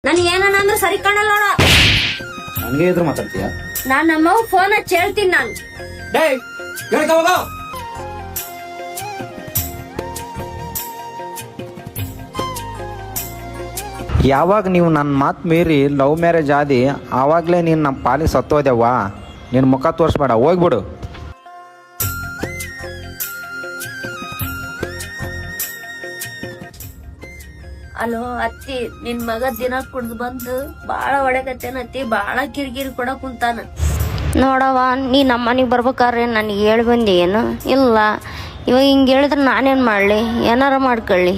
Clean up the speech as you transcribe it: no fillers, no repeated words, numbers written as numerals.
ನನ್ ಏನನ ಅಂದ್ರೆ ಸರಿ ಕಾಣಲ್ಲ ನೋಡ. ನನಗೆ ಎದುರು ಮಾತಾಡ್ತೀಯ? ನಾನ್ ನಮ್ಮ ಫೋನ್ ಹಚ್ಚಿ ಹೇಳ್ತೀನಿ ನಾನು. ಯಾವಾಗ ನೀವು ನನ್ನ ಮಾತು ಮೀರಿ ಲವ್ ಮ್ಯಾರೇಜ್ ಆದಿ ಆವಾಗಲೇ ನೀನು ನಮ್ಮ ಪಾಲಿಗೆ ಸತ್ತೋದೆವ್ವ. ನಿನ್ನ ಮುಖ ತೋರಿಸ್ಬೇಡ, ಹೋಗ್ಬಿಡು. ಅಲೋ ಅತ್ತಿ, ನಿನ್ ಮಗ ದಿನ ಕುಡ್ದು ಬಂದು ಬಾಳ ಹೊಡೆಕತ್ತೇನ ಅತ್ತಿ, ಬಾಳ ಕಿರಿಕಿರಿ ಕೊಡಕ್ ಕುಂತಾನ. ನೋಡವ್ವ, ನೀ ನಮ್ಮನಿಗೆ ಬರ್ಬೇಕಾದ್ರೆ ನನಗೆ ಹೇಳಿ ಬಂದಿ ಏನು? ಇಲ್ಲ, ಇವಾಗ ಹಿಂಗೆ ಹೇಳಿದ್ರೆ ನಾನೇನು ಮಾಡಲಿ? ಏನಾರ ಮಾಡ್ಕೊಳ್ಳಿ.